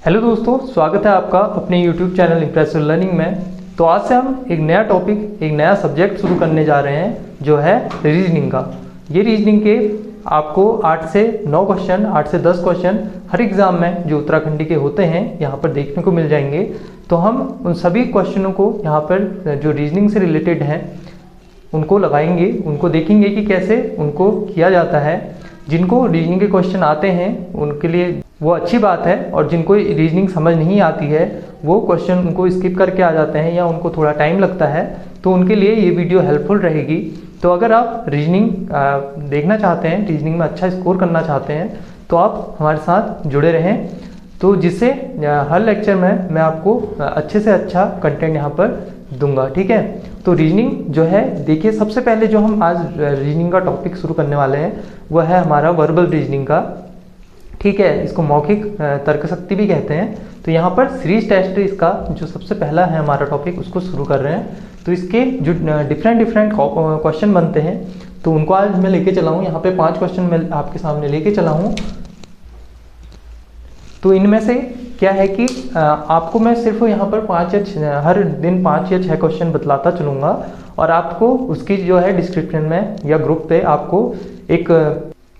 Hello दोस्तों, स्वागत है आपका अपने YouTube चैनल इम्प्रेसिव लर्निंग में। तो आज से हम एक नया टॉपिक, एक नया सब्जेक्ट शुरू करने जा रहे हैं जो है रीजनिंग का। ये रीजनिंग के आपको 8 से 9 क्वेश्चन, 8 से 10 क्वेश्चन हर एग्ज़ाम में जो उत्तराखंडी के होते हैं यहाँ पर देखने को मिल जाएंगे। तो हम उन सभी क्वेश्चनों को यहाँ पर जो रीजनिंग से रिलेटेड हैं उनको लगाएंगे, उनको देखेंगे कि कैसे उनको किया जाता है। जिनको रीजनिंग के क्वेश्चन आते हैं उनके लिए वो अच्छी बात है, और जिनको रीजनिंग समझ नहीं आती है वो क्वेश्चन उनको स्किप करके आ जाते हैं या उनको थोड़ा टाइम लगता है, तो उनके लिए ये वीडियो हेल्पफुल रहेगी। तो अगर आप रीजनिंग देखना चाहते हैं, रीजनिंग में अच्छा स्कोर करना चाहते हैं, तो आप हमारे साथ जुड़े रहें, तो जिससे हर लेक्चर में मैं आपको अच्छे से अच्छा कंटेंट यहाँ पर दूंगा। ठीक है, तो रीजनिंग जो है, देखिए सबसे पहले जो हम आज रीजनिंग का टॉपिक शुरू करने वाले हैं वह है हमारा वर्बल रीजनिंग का। ठीक है, इसको मौखिक तर्क शक्ति भी कहते हैं। तो यहाँ पर सीरीज टेस्ट इसका जो सबसे पहला है हमारा टॉपिक, उसको शुरू कर रहे हैं। तो इसके जो डिफरेंट क्वेश्चन बनते हैं तो उनको आज मैं लेके चला हूँ। यहाँ पे 5 क्वेश्चन मैं आपके सामने लेके चला हूँ। तो इनमें से क्या है कि आपको मैं सिर्फ यहाँ पर हर दिन 5 या 6 क्वेश्चन बतलाता चलूँगा, और आपको उसकी जो है डिस्क्रिप्शन में या ग्रुप पे आपको एक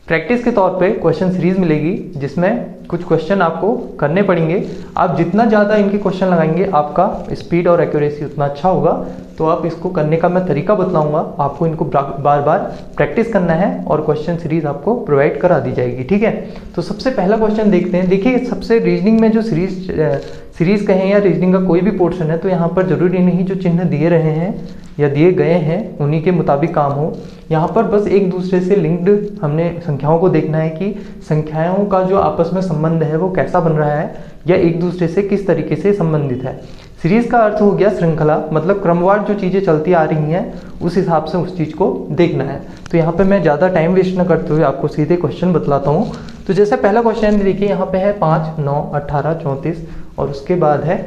प्रैक्टिस के तौर पे क्वेश्चन सीरीज मिलेगी, जिसमें कुछ क्वेश्चन आपको करने पड़ेंगे। आप जितना ज़्यादा इनके क्वेश्चन लगाएंगे आपका स्पीड और एक्यूरेसी उतना अच्छा होगा। तो आप इसको करने का मैं तरीका बतलाऊंगा, आपको इनको बार बार प्रैक्टिस करना है और क्वेश्चन सीरीज आपको प्रोवाइड करा दी जाएगी। ठीक है, तो सबसे पहला क्वेश्चन देखते हैं। देखिए, सबसे रीजनिंग में जो सीरीज कहें या रीजनिंग का कोई भी पोर्शन है, तो यहाँ पर जरूरी नहीं जो चिन्ह दिए रहे हैं या दिए गए हैं उन्हीं के मुताबिक काम हो। यहाँ पर बस एक दूसरे से लिंक्ड हमने संख्याओं को देखना है कि संख्याओं का जो आपस में संबंध है वो कैसा बन रहा है या एक दूसरे से किस तरीके से संबंधित है। सीरीज का अर्थ हो गया श्रृंखला, मतलब क्रमवार जो चीज़ें चलती आ रही हैं उस हिसाब से उस चीज़ को देखना है। तो यहाँ पे मैं ज़्यादा टाइम वेस्ट न करते हुए आपको सीधे क्वेश्चन बतलाता हूँ। तो जैसे पहला क्वेश्चन देखिए, यहाँ पे है 5, 9, 18, 34 और उसके बाद है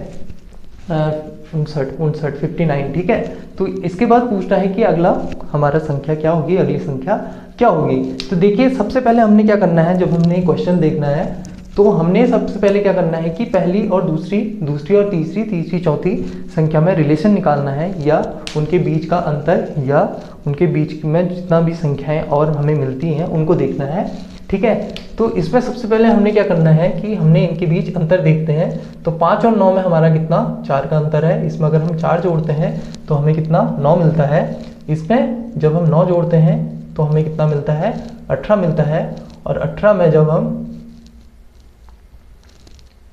59। ठीक है, तो इसके बाद पूछता है कि अगला हमारा संख्या क्या होगी, अगली संख्या क्या होगी। तो देखिए, सबसे पहले हमने क्या करना है, जब हमने क्वेश्चन देखना है तो हमने सबसे पहले क्या करना है कि पहली और दूसरी और तीसरी चौथी संख्या में रिलेशन निकालना है, या उनके बीच का अंतर, या उनके बीच में जितना भी संख्याएं और हमें मिलती हैं उनको देखना है। ठीक है, तो इसमें सबसे पहले हमने क्या करना है कि हमने इनके बीच अंतर देखते हैं। तो 5 और 9 में हमारा कितना 4 का अंतर है। इसमें अगर हम 4 जोड़ते हैं तो हमें कितना 9 मिलता है। इसमें जब हम 9 जोड़ते हैं तो हमें कितना मिलता है 18 मिलता है। और 18 में जब हम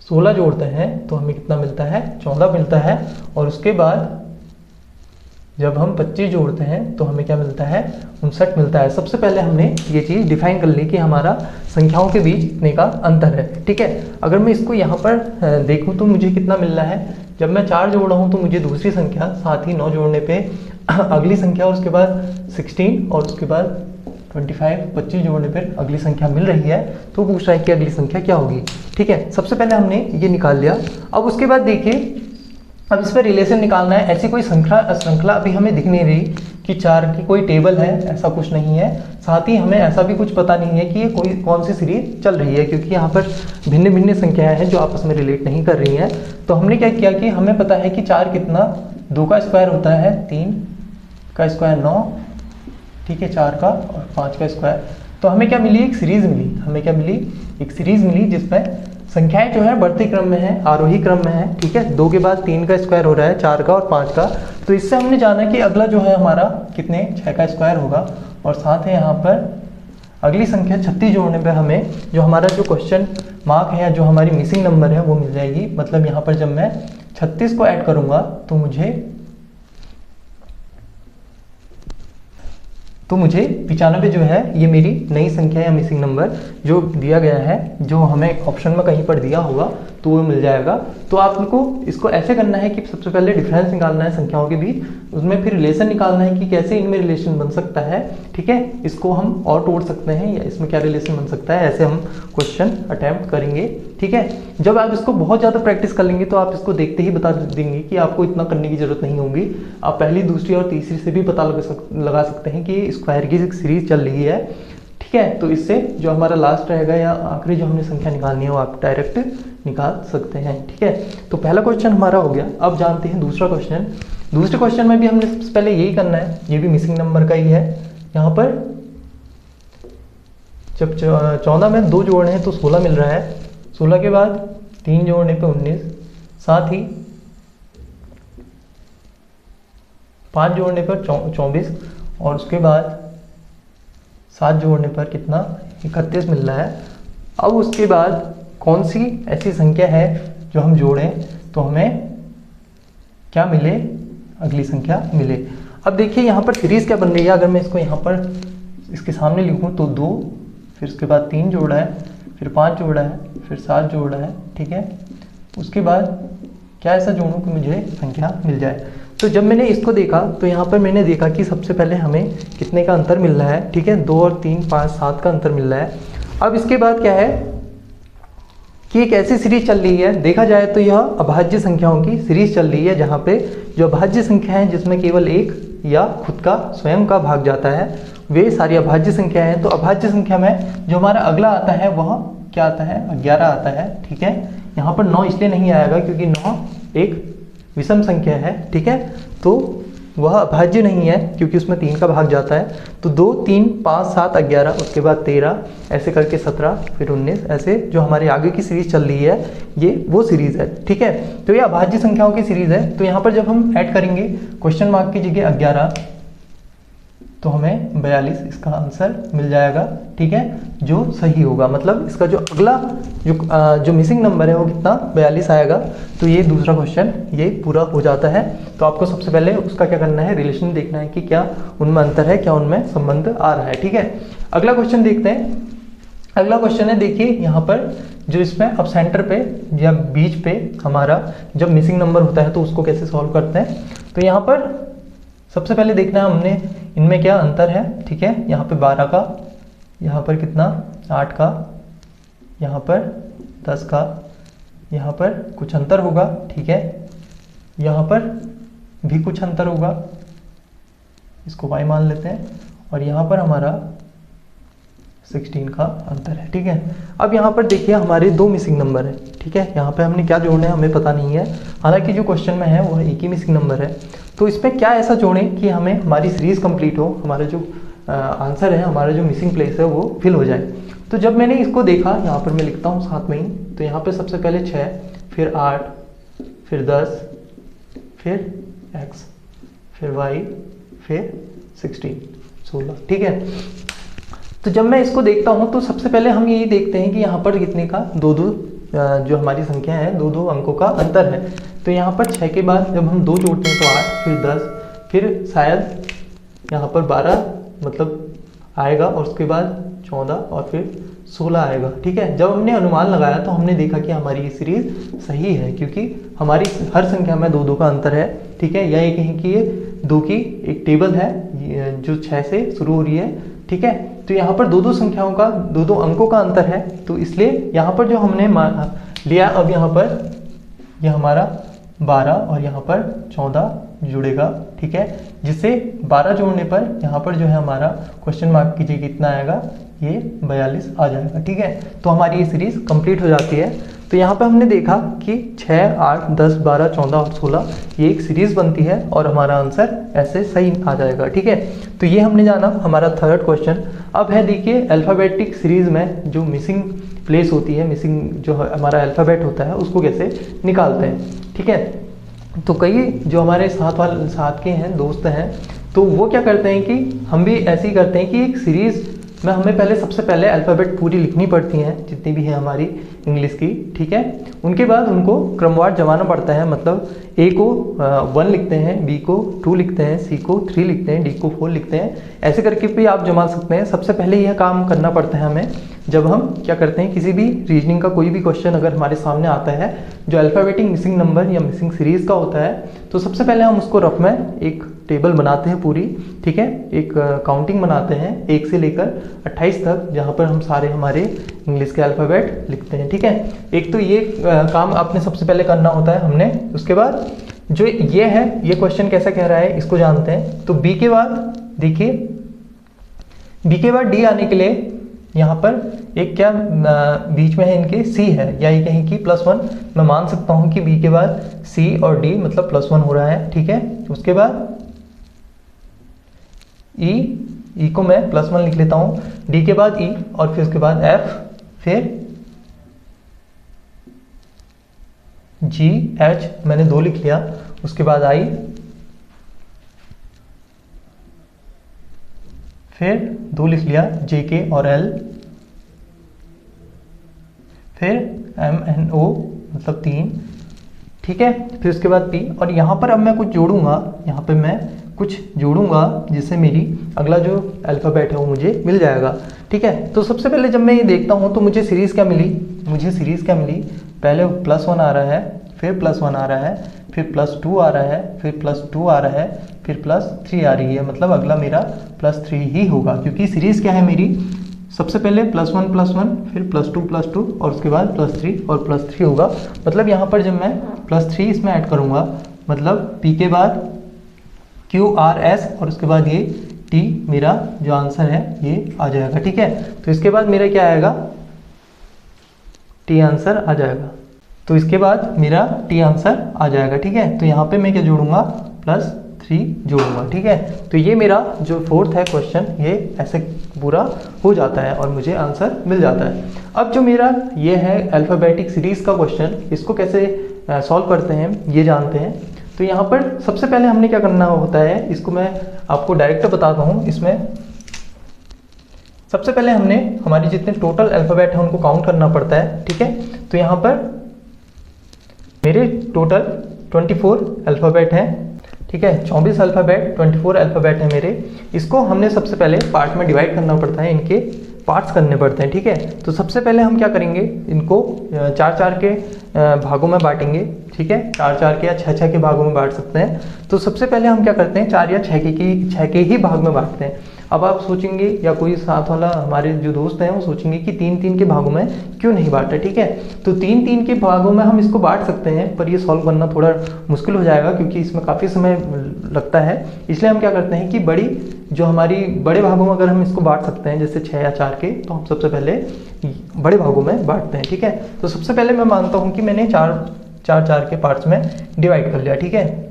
16 जोड़ते हैं तो हमें कितना मिलता है 14 मिलता है। और उसके बाद जब हम 25 जोड़ते हैं तो हमें क्या मिलता है 59 मिलता है। सबसे पहले हमने ये चीज़ डिफाइन कर ली कि हमारा संख्याओं के बीच इतने का अंतर है। ठीक है, अगर मैं इसको यहाँ पर देखूँ तो मुझे कितना मिल रहा है, जब मैं 4 जोड़ रहा हूँ तो मुझे दूसरी संख्या, साथ ही 9 जोड़ने पे अगली संख्या, और उसके बाद 16 और उसके बाद 25 जोड़ने पर अगली संख्या मिल रही है। तो पूछ रहा है कि अगली संख्या क्या होगी। ठीक है, सबसे पहले हमने ये निकाल लिया। अब उसके बाद देखिए, अब इस पर रिलेशन निकालना है। ऐसी कोई श्रृंखला अभी हमें दिख नहीं रही कि 4 की कोई टेबल है, ऐसा कुछ नहीं है। साथ ही हमें ऐसा भी कुछ पता नहीं है कि ये कौन सी सीरीज चल रही है, क्योंकि यहाँ पर भिन्न भिन्न संख्याएं हैं जो आपस में रिलेट नहीं कर रही हैं। तो हमने क्या किया कि हमें पता है कि 4 कितना 2 का स्क्वायर होता है, 3 का स्क्वायर 9, ठीक है, 4 का और 5 का स्क्वायर। तो हमें क्या मिली, एक सीरीज मिली। हमें क्या मिली, एक सीरीज मिली जिसमें संख्याएं जो है बढ़ते क्रम में है, आरोही क्रम में है। ठीक है, 2 के बाद 3 का स्क्वायर हो रहा है, 4 का और 5 का। तो इससे हमने जाना कि अगला जो है हमारा कितने 6 का स्क्वायर होगा। और साथ है यहाँ पर अगली संख्या 36 जोड़ने पे हमें जो हमारा जो क्वेश्चन मार्क है या जो हमारी मिसिंग नंबर है वो मिल जाएगी। मतलब यहाँ पर जब मैं 36 को ऐड करूँगा तो मुझे 95 जो है ये मेरी नई संख्या या मिसिंग नंबर जो दिया गया है, जो हमें ऑप्शन में कहीं पर दिया होगा तो वो मिल जाएगा। तो आपको इसको ऐसे करना है कि सबसे पहले डिफरेंस निकालना है संख्याओं के बीच, उसमें फिर रिलेशन निकालना है कि कैसे इनमें रिलेशन बन सकता है। ठीक है, इसको हम और तोड़ सकते हैं या इसमें क्या रिलेशन बन सकता है, ऐसे हम क्वेश्चन अटेम्प्ट करेंगे। ठीक है, जब आप इसको बहुत ज़्यादा प्रैक्टिस कर लेंगे तो आप इसको देखते ही बता देंगे कि आपको इतना करने की जरूरत नहीं होगी। आप पहली, दूसरी और तीसरी से भी पता लगा सकते हैं कि स्क्वायर की एक सीरीज चल रही है। ठीक है, तो इससे जो हमारा लास्ट रहेगा या आखिरी जो हमने संख्या निकालनी है वो आप डायरेक्ट निकाल सकते हैं। ठीक है, तो पहला क्वेश्चन हमारा हो गया। अब जानते हैं दूसरा क्वेश्चन। दूसरे क्वेश्चन में भी हमने सबसे पहले यही करना है, ये भी मिसिंग नंबर का ही है। यहाँ पर जब 14 में 2 जोड़ने हैं तो 16 मिल रहा है, 16 के बाद 3 जोड़ने पे 19, साथ ही 5 जोड़ने पर 24 और उसके बाद 7 जोड़ने पर कितना 31 मिल रहा है। अब उसके बाद कौन सी ऐसी संख्या है जो हम जोड़ें तो हमें क्या मिले, अगली संख्या मिले। अब देखिए यहाँ पर सीरीज क्या बन रही है। अगर मैं इसको यहाँ पर इसके सामने लिखूँ तो 2, फिर उसके बाद 3 जोड़ा है, फिर 5 जोड़ा है, फिर 7 जोड़ा है। ठीक है, उसके बाद क्या ऐसा जोड़ूँ कि मुझे संख्या मिल जाए। तो जब मैंने इसको देखा तो यहाँ पर मैंने देखा कि सबसे पहले हमें कितने का अंतर मिल रहा है। ठीक है, 2 और 3, 5, 7 का अंतर मिल रहा है। अब इसके बाद क्या है कि एक ऐसी सीरीज चल रही है, देखा जाए तो यह अभाज्य संख्याओं की सीरीज चल रही है, जहाँ पे जो अभाज्य संख्या है जिसमें केवल एक या खुद का स्वयं का भाग जाता है, वे सारी अभाज्य संख्या है। तो अभाज्य संख्या में जो हमारा अगला आता है वह क्या आता है, 11 आता है। ठीक है, यहाँ पर 9 इसलिए नहीं आएगा क्योंकि 9 एक विषम संख्या है। ठीक है, तो वह अभाज्य नहीं है क्योंकि उसमें 3 का भाग जाता है। तो 2, 3, 5, 7, 11, उसके बाद 13, ऐसे करके 17, फिर 19, ऐसे जो हमारे आगे की सीरीज चल रही है ये वो सीरीज है। ठीक है, तो ये अभाज्य संख्याओं की सीरीज है। तो यहाँ पर जब हम ऐड करेंगे क्वेश्चन मार्क की जगह 11 तो हमें 42 इसका आंसर मिल जाएगा। ठीक है, जो सही होगा, मतलब इसका जो अगला जो मिसिंग नंबर है वो कितना 42 आएगा। तो ये दूसरा क्वेश्चन ये पूरा हो जाता है। तो आपको सबसे पहले उसका क्या करना है, रिलेशन देखना है कि क्या उनमें अंतर है, क्या उनमें संबंध आ रहा है। ठीक है, अगला क्वेश्चन देखते हैं। अगला क्वेश्चन है, देखिए यहाँ पर जो इसमें अब सेंटर पे या बीच पे हमारा जब मिसिंग नंबर होता है तो उसको कैसे सॉल्व करते हैं। तो यहाँ पर सबसे पहले देखना है हमने इनमें क्या अंतर है। ठीक है, यहाँ पे 12 का, यहाँ पर कितना 8 का, यहाँ पर 10 का, यहाँ पर कुछ अंतर होगा। ठीक है, यहाँ पर भी कुछ अंतर होगा, इसको y मान लेते हैं, और यहाँ पर हमारा 16 का अंतर है। ठीक है, अब यहाँ पर देखिए हमारे 2 मिसिंग नंबर है। ठीक है, यहाँ पे हमने क्या जोड़ना है हमें पता नहीं है, हालांकि जो क्वेश्चन में है वो एक ही मिसिंग नंबर है। तो इसमें क्या ऐसा जोड़ें कि हमें हमारी सीरीज कंप्लीट हो, हमारा जो आंसर है, हमारा जो मिसिंग प्लेस है वो फिल हो जाए। तो जब मैंने इसको देखा, यहाँ पर मैं लिखता हूँ साथ में ही, तो यहाँ पर सबसे पहले 6, फिर 8, फिर 10, फिर x, फिर y, फिर 16। ठीक है, तो जब मैं इसको देखता हूँ तो सबसे पहले हम यही देखते हैं कि यहाँ पर कितने का 2-2 जो हमारी संख्या है 2-2 अंकों का अंतर है। तो यहाँ पर 6 के बाद जब हम 2 जोड़ते हैं तो 8, फिर 10, फिर शायद यहाँ पर 12 मतलब आएगा, और उसके बाद 14 और फिर 16 आएगा। ठीक है, जब हमने अनुमान लगाया तो हमने देखा कि हमारी ये सीरीज सही है क्योंकि हमारी हर संख्या में 2-2 का अंतर है। ठीक है, या ये कहें कि ये 2 की एक टेबल है जो 6 से शुरू हो रही है। ठीक है, तो यहाँ पर 2-2 संख्याओं का 2-2 अंकों का अंतर है, तो इसलिए यहाँ पर जो हमने लिया, अब यहाँ पर यह हमारा 12 और यहाँ पर 14 जुड़ेगा। ठीक है, जिससे 12 जोड़ने पर यहाँ पर जो है हमारा क्वेश्चन मार्क कीजिए कितना आएगा, ये 42 आ जाएगा। ठीक है, तो हमारी ये सीरीज कंप्लीट हो जाती है। तो यहाँ पे हमने देखा कि 6, 8, 10, 12, 14 और 16 ये एक सीरीज बनती है और हमारा आंसर ऐसे सही आ जाएगा। ठीक है, तो ये हमने जाना हमारा थर्ड क्वेश्चन। अब है देखिए अल्फ़ाबेटिक सीरीज में जो मिसिंग प्लेस होती है, मिसिंग जो हमारा अल्फ़ाबेट होता है उसको कैसे निकालते हैं। ठीक है, तो कई जो हमारे साथ के हैं दोस्त हैं तो वो क्या करते हैं कि हम भी ऐसे ही करते हैं कि एक सीरीज़ में हमें सबसे पहले अल्फ़ाबेट पूरी लिखनी पड़ती हैं जितनी भी है हमारी इंग्लिश की। ठीक है, उनके बाद उनको क्रमवार जमाना पड़ता है, मतलब ए को 1 लिखते हैं, बी को 2 लिखते हैं, सी को 3 लिखते हैं, डी को 4 लिखते हैं, ऐसे करके भी आप जमा सकते हैं। सबसे पहले यह काम करना पड़ता है हमें जब हम क्या करते हैं, किसी भी रीजनिंग का कोई भी क्वेश्चन अगर हमारे सामने आता है जो अल्फ़ाबेटिक मिसिंग नंबर या मिसिंग सीरीज़ का होता है, तो सबसे पहले हम उसको रफ में एक टेबल बनाते हैं पूरी। ठीक है, एक काउंटिंग बनाते हैं 1 से लेकर 28 तक, जहाँ पर हम सारे हमारे इंग्लिश के अल्फ़ाबेट लिखते हैं। ठीक है, एक तो ये काम आपने सबसे पहले करना होता है हमने। उसके बाद जो ये है, ये क्वेश्चन कैसा कह रहा है इसको जानते हैं। तो बी के बाद देखिए, बी के बाद डी आने के लिए यहाँ पर एक क्या बीच में है इनके सी है, या ये कहें कि +1, मैं मान सकता हूँ कि बी के बाद सी और डी मतलब +1 हो रहा है, ठीक है। उसके बाद ई को मैं +1 लिख लेता हूँ, डी के बाद ई और फिर उसके बाद एफ, फिर जी एच मैंने 2 लिख लिया, उसके बाद आई, फिर 2 लिख लिया जे के और एल, फिर एम एन ओ मतलब 3, ठीक है। फिर उसके बाद पी, और यहाँ पर अब मैं कुछ जोड़ूंगा, यहाँ पे मैं कुछ जोड़ूंगा जिससे मेरी अगला जो अल्फ़ाबेट है वो मुझे मिल जाएगा, ठीक है। तो सबसे पहले जब मैं ये देखता हूँ तो मुझे सीरीज़ क्या मिली, पहले +1 आ रहा है, फिर +1 आ रहा है, फिर +2 आ रहा है, फिर +2 आ रहा है, फिर +3 आ रही है, मतलब अगला मेरा +3 ही होगा, क्योंकि सीरीज़ क्या है मेरी, सबसे पहले +1 फिर +2 और उसके बाद +3 और +3 होगा। मतलब यहाँ पर जब मैं +3 इसमें ऐड करूँगा, मतलब P के बाद Q R S और उसके बाद ये T, मेरा जो आंसर है ये आ जाएगा, ठीक है। तो इसके बाद मेरा क्या आएगा, T आंसर आ जाएगा, तो इसके बाद मेरा T आंसर आ जाएगा, ठीक है। तो यहाँ पे मैं क्या जोड़ूंगा, +3 जोड़ूंगा, ठीक है। तो ये मेरा जो 4th है क्वेश्चन, ये ऐसे पूरा हो जाता है और मुझे आंसर मिल जाता है। अब जो मेरा ये है अल्फ़ाबेटिक सीरीज़ का क्वेश्चन, इसको कैसे सॉल्व करते हैं ये जानते हैं। तो यहाँ पर सबसे पहले हमने क्या करना होता है, इसको मैं आपको डायरेक्ट बताता हूँ। इसमें सबसे पहले हमने हमारी जितने टोटल अल्फ़ाबेट हैं उनको काउंट करना पड़ता है, ठीक है। तो यहाँ पर मेरे टोटल 24 अल्फ़ाबेट हैं, ठीक है। 24 अल्फ़ाबेट, 24 अल्फ़ाबेट है मेरे। इसको हमने सबसे पहले पार्ट में डिवाइड करना पड़ता है, इनके पार्ट्स करने पड़ते हैं, ठीक है। तो सबसे पहले हम क्या करेंगे, इनको 4-4 के भागों में बांटेंगे, ठीक है। 4-4 के या 6-6 के भागों में बांट सकते हैं। तो सबसे पहले हम क्या करते हैं, 4 या 6 के ही भाग में बांटते हैं। अब आप सोचेंगे, या कोई साथ वाला हमारे जो दोस्त हैं वो सोचेंगे कि 3-3 के भागों में क्यों नहीं बांटा, ठीक है। तो 3-3 के भागों में हम इसको बांट सकते हैं, पर ये सॉल्व करना थोड़ा मुश्किल हो जाएगा क्योंकि इसमें काफ़ी समय लगता है। इसलिए हम क्या करते हैं कि जो हमारी बड़े भागों में अगर हम इसको बांट सकते हैं, जैसे 6 या 4 के, तो हम सबसे पहले बड़े भागों में बांटते हैं, ठीक है। तो सबसे पहले मैं मानता हूँ कि मैंने 4 के पार्ट्स में डिवाइड कर लिया, ठीक है।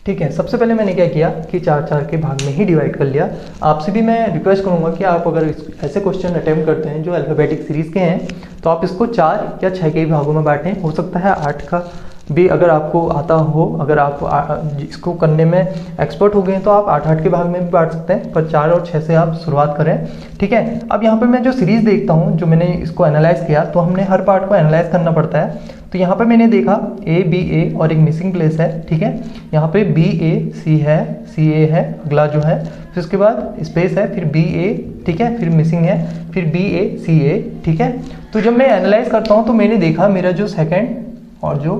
ठीक है, सबसे पहले मैंने क्या किया कि 4-4 के भाग में ही डिवाइड कर लिया। आपसे भी मैं रिक्वेस्ट करूंगा कि आप अगर ऐसे क्वेश्चन अटेम्प्ट करते हैं जो अल्फ़ाबेटिक सीरीज़ के हैं, तो आप इसको 4 या 6 के ही भागों में बांटें। हो सकता है 8 का भी अगर आपको आता हो, अगर आप इसको करने में एक्सपर्ट हो गए तो आप 8-8 के भाग में भी बांट सकते हैं, पर 4 और 6 से आप शुरुआत करें, ठीक है। अब यहाँ पर मैं जो सीरीज़ देखता हूँ, जो मैंने इसको एनालाइज किया, तो हमने हर पार्ट को एनालाइज करना पड़ता है। तो यहाँ पर मैंने देखा A और एक मिसिंग प्लेस है, ठीक है। यहाँ पे BAC है, CA है अगला जो है, फिर उसके बाद स्पेस है, फिर BA, ठीक है, फिर मिसिंग है, फिर BACA, ठीक है। तो जब मैं एनालाइज करता हूँ तो मैंने देखा मेरा जो सेकंड और जो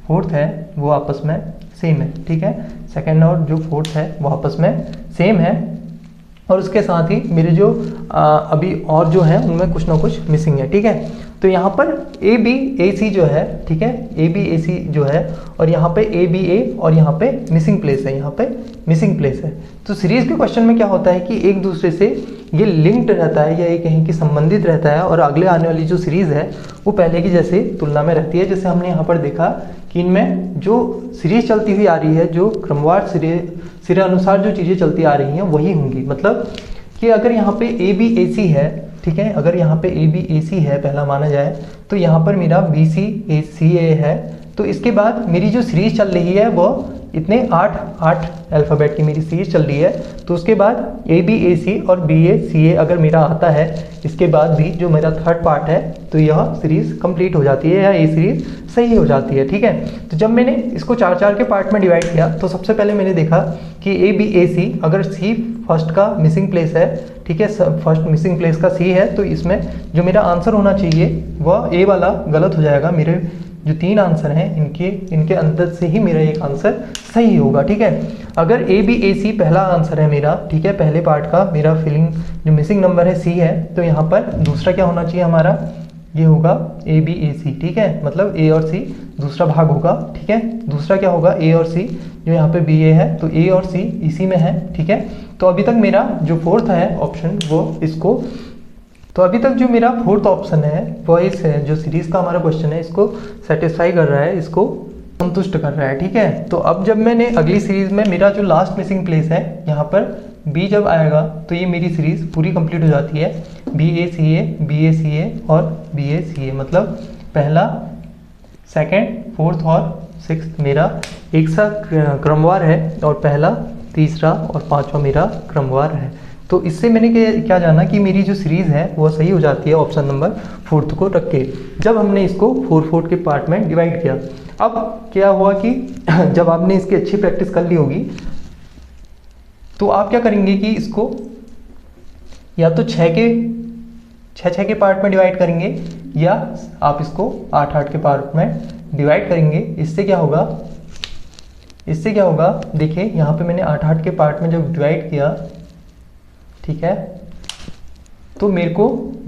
फोर्थ है वो आपस में सेम है, ठीक है। सेकंड और जो फोर्थ है वो आपस में सेम है, और उसके साथ ही मेरे जो अभी और जो है उनमें कुछ ना कुछ मिसिंग है, ठीक है। तो यहाँ पर ABAC जो है, ठीक है, ABAC जो है, और यहाँ पे ABA और यहाँ पे मिसिंग प्लेस है, यहाँ पे मिसिंग प्लेस है। तो सीरीज़ के क्वेश्चन में क्या होता है कि एक दूसरे से ये लिंक्ड रहता है, या ये कहीं कि संबंधित रहता है, और अगले आने वाली जो सीरीज़ है वो पहले की जैसे तुलना में रहती है। जैसे हमने यहाँ पर देखा कि इनमें जो सीरीज़ चलती हुई आ रही है, जो क्रमवार सिरे अनुसार जो चीज़ें चलती आ रही हैं वही होंगी। मतलब कि अगर यहाँ पे ABAC है, ठीक है, अगर यहाँ पे ABAC है पहला माना जाए, तो यहाँ पर मेरा BCACA है। तो इसके बाद मेरी जो सीरीज चल रही है वो इतने 8 अल्फ़ाबेट की मेरी सीरीज चल रही है। तो उसके बाद ABAC और BACA अगर मेरा आता है, इसके बाद भी जो मेरा थर्ड पार्ट है, तो यह सीरीज़ कंप्लीट हो जाती है, या ये सीरीज़ सही हो जाती है, ठीक है। तो जब मैंने इसको 4-4 के पार्ट में डिवाइड किया, तो सबसे पहले मैंने देखा कि ABAC अगर C फर्स्ट का मिसिंग प्लेस है, ठीक है, फर्स्ट मिसिंग प्लेस का C है, तो इसमें जो मेरा आंसर होना चाहिए वह A वाला गलत हो जाएगा। मेरे जो 3 आंसर हैं इनके अंदर से ही मेरा एक आंसर सही होगा, ठीक है। अगर ABAC पहला आंसर है मेरा, ठीक है, पहले पार्ट का मेरा फिलिंग जो मिसिंग नंबर है C है, तो यहाँ पर दूसरा क्या होना चाहिए हमारा ये होगा ए बी ए सी, ठीक है, मतलब ए और सी दूसरा भाग होगा, ठीक है। दूसरा क्या होगा, ए और सी, जो यहाँ पे बी ए है तो ए और सी इसी में है, ठीक है। तो अभी तक मेरा जो फोर्थ है ऑप्शन वो इसको, तो अभी तक जो मेरा फोर्थ ऑप्शन है वो इस जो सीरीज का हमारा क्वेश्चन है इसको सेटिस्फाई कर रहा है, इसको संतुष्ट कर रहा है, ठीक है। तो अब जब मैंने अगली सीरीज में मेरा जो लास्ट मिसिंग प्लेस है यहाँ पर बी जब आएगा तो ये मेरी सीरीज पूरी कंप्लीट हो जाती है, बी ए सी ए, बी ए सी ए और बी ए सी ए, मतलब पहला, सेकंड, फोर्थ और सिक्स्थ मेरा एक सा क्रमवार है और पहला, तीसरा और पांचवा मेरा क्रमवार है। तो इससे मैंने क्या जाना कि मेरी जो सीरीज़ है वो सही हो जाती है ऑप्शन नंबर फोर्थ को रख के, जब हमने इसको 4 के पार्ट में डिवाइड किया। अब क्या हुआ कि जब आपने इसकी अच्छी प्रैक्टिस कर ली होगी तो आप क्या करेंगे कि इसको या तो 6 के पार्ट में डिवाइड करेंगे या आप इसको 8 के पार्ट में डिवाइड करेंगे। इससे क्या होगा, देखिए यहाँ पे मैंने 8 के पार्ट में जब डिवाइड किया, ठीक है, तो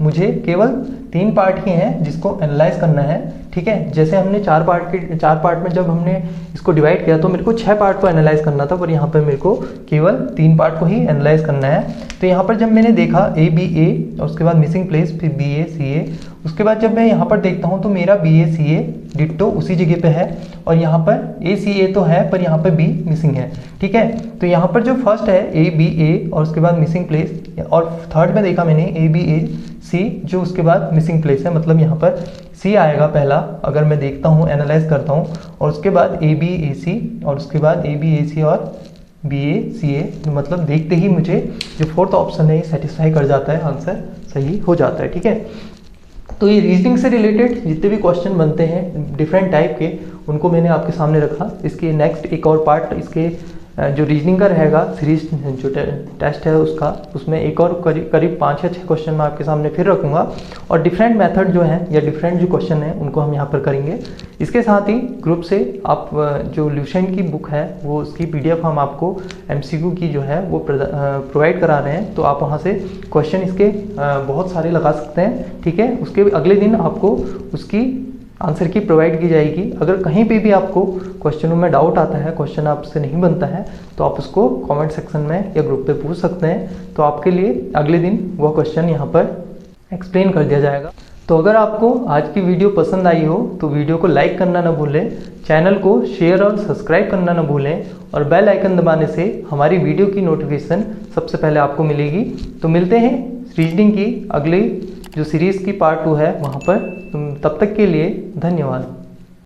मुझे केवल 3 पार्ट ही हैं जिसको एनालाइज करना है, ठीक है। जैसे हमने 4 पार्ट में जब हमने इसको डिवाइड किया तो मेरे को 6 पार्ट को एनालाइज करना था, पर यहाँ पर मेरे को केवल 3 पार्ट को ही एनालाइज करना है। तो यहाँ पर जब मैंने देखा ए बी ए और उसके बाद मिसिंग प्लेस, फिर बी ए सी ए, उसके बाद जब मैं यहाँ पर देखता हूँ तो मेरा बी ए सी ए डिट्टो उसी जगह पे है और यहाँ पर ए सी ए तो है पर यहाँ पर बी मिसिंग है, ठीक है। तो यहाँ पर जो फर्स्ट है ए बी ए और उसके बाद मिसिंग प्लेस, और थर्ड में देखा मैंने ए बी ए सी जो उसके बाद मिसिंग प्लेस है, मतलब यहाँ पर सी आएगा पहला, अगर मैं देखता हूँ एनालाइज करता हूँ, और उसके बाद ए बी ए सी और उसके बाद ए बी ए सी और बी ए सी ए, मतलब देखते ही मुझे जो फोर्थ ऑप्शन है ये सेटिस्फाई कर जाता है, आंसर सही हो जाता है, ठीक है। तो ये रीजनिंग से रिलेटेड जितने भी क्वेश्चन बनते हैं डिफरेंट टाइप के, उनको मैंने आपके सामने रखा। इसके नेक्स्ट एक और पार्ट इसके जो रीजनिंग का रहेगा सीरीज जो टेस्ट है उसका, उसमें एक और करीब 5 या 6 क्वेश्चन मैं आपके सामने फिर रखूँगा, और डिफरेंट मेथड जो है या डिफरेंट जो क्वेश्चन है उनको हम यहाँ पर करेंगे। इसके साथ ही ग्रुप से आप जो ल्यूसेंट की बुक है वो उसकी PDF हम आपको MCQ की जो है वो प्रोवाइड करा रहे हैं, तो आप वहाँ से क्वेश्चन इसके बहुत सारे लगा सकते हैं, ठीक है। उसके अगले दिन आपको उसकी आंसर की प्रोवाइड की जाएगी। अगर कहीं पे भी आपको क्वेश्चनों में डाउट आता है, क्वेश्चन आपसे नहीं बनता है, तो आप उसको कमेंट सेक्शन में या ग्रुप पे पूछ सकते हैं, तो आपके लिए अगले दिन वो क्वेश्चन यहाँ पर एक्सप्लेन कर दिया जाएगा। तो अगर आपको आज की वीडियो पसंद आई हो तो वीडियो को लाइक करना ना भूलें, चैनल को शेयर और सब्सक्राइब करना ना भूलें, और बेल आइकन दबाने से हमारी वीडियो की नोटिफिकेशन सबसे पहले आपको मिलेगी। तो मिलते हैं रीजनिंग की अगली जो सीरीज़ की पार्ट 2 है वहाँ पर, तब तक के लिए धन्यवाद।